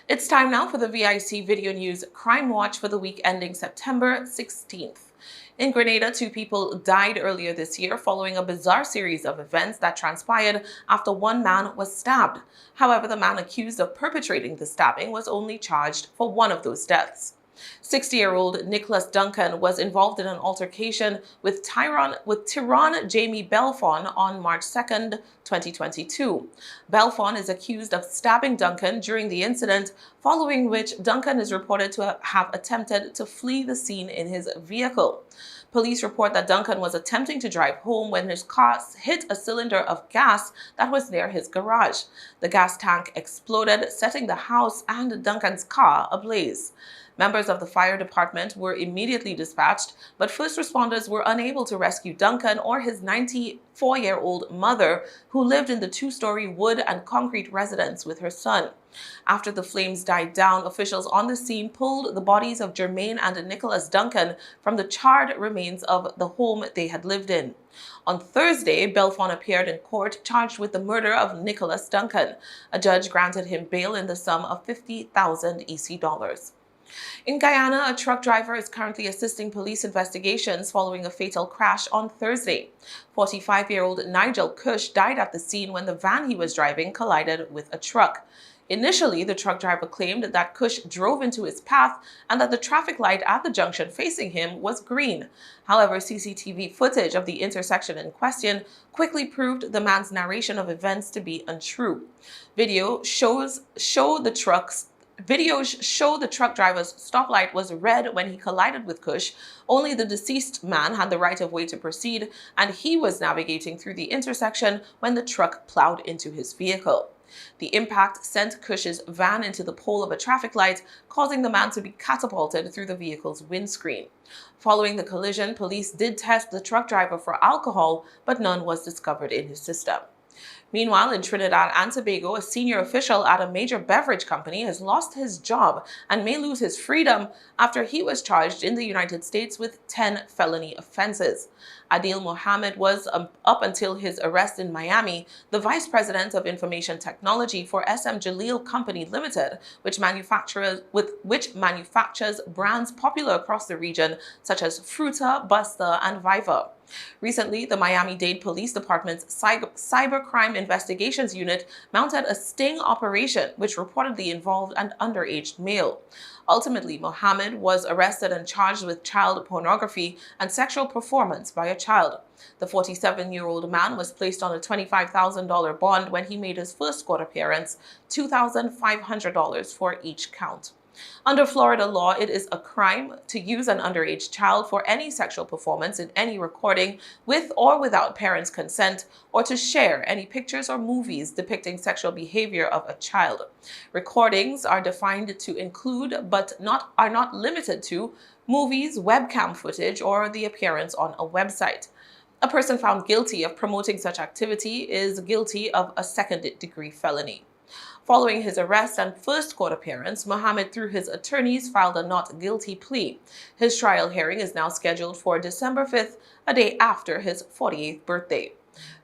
It's time now for the VIC Video News Crime Watch for the week ending September 16th. In Grenada, 2 people died earlier this year following a bizarre series of events that transpired after one man was stabbed. However, the man accused of perpetrating the stabbing was only charged for one of those deaths. 60-year-old Nicholas Duncan was involved in an altercation with Tyron Jamie Belfon on March 2nd, 2022. Belfon is accused of stabbing Duncan during the incident, following which Duncan is reported to have attempted to flee the scene in his vehicle. Police report that Duncan was attempting to drive home when his car hit a cylinder of gas that was near his garage. The gas tank exploded, setting the house and Duncan's car ablaze. Members of the fire department were immediately dispatched, but first responders were unable to rescue Duncan or his 94-year-old mother, who lived in the 2-story wood and concrete residence with her son. After the flames died down, officials on the scene pulled the bodies of Jermaine and Nicholas Duncan from the charred remains of the home they had lived in. On Thursday, Belfon appeared in court charged with the murder of Nicholas Duncan. A judge granted him bail in the sum of 50,000 EC dollars. In Guyana, a truck driver is currently assisting police investigations following a fatal crash on Thursday. 45-year-old Nigel Cush died at the scene when the van he was driving collided with a truck. Initially, the truck driver claimed that Cush drove into his path and that the traffic light at the junction facing him was green. However, CCTV footage of the intersection in question quickly proved the man's narration of events to be untrue. Videos show the truck driver's stoplight was red when he collided with Cush. Only the deceased man had the right of way to proceed, and he was navigating through the intersection when the truck plowed into his vehicle. The impact sent Cush's van into the pole of a traffic light, causing the man to be catapulted through the vehicle's windscreen. Following the collision, police did test the truck driver for alcohol, but none was discovered in his system. Meanwhile, in Trinidad and Tobago, a senior official at a major beverage company has lost his job and may lose his freedom after he was charged in the United States with 10 felony offenses. Adil Mohammed was, up until his arrest in Miami, the vice president of information technology for SM Jaleel Company Limited, which manufactures brands popular across the region such as Fruta, Buster, and Viva. Recently, the Miami-Dade Police Department's Cybercrime Investigations Unit mounted a sting operation which reportedly involved an underage male. Ultimately, Mohammed was arrested and charged with child pornography and sexual performance by a child. The 47-year-old man was placed on a $25,000 bond when he made his first court appearance, $2,500 for each count. Under Florida law, it is a crime to use an underage child for any sexual performance in any recording with or without parents' consent, or to share any pictures or movies depicting sexual behavior of a child. Recordings are defined to include, but are not limited to, movies, webcam footage, or the appearance on a website. A person found guilty of promoting such activity is guilty of a second-degree felony. Following his arrest and first court appearance, Mohammed, through his attorneys, filed a not guilty plea. His trial hearing is now scheduled for December 5th, a day after his 48th birthday.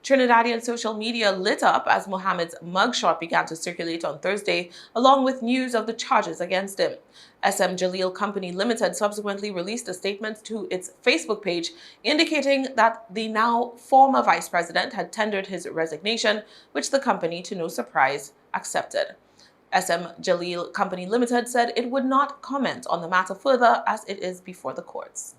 Trinidadian social media lit up as Mohammed's mugshot began to circulate on Thursday, along with news of the charges against him. SM Jaleel Company Limited subsequently released a statement to its Facebook page indicating that the now former vice president had tendered his resignation, which the company, to no surprise, accepted. SM Jaleel Company Limited said it would not comment on the matter further as it is before the courts.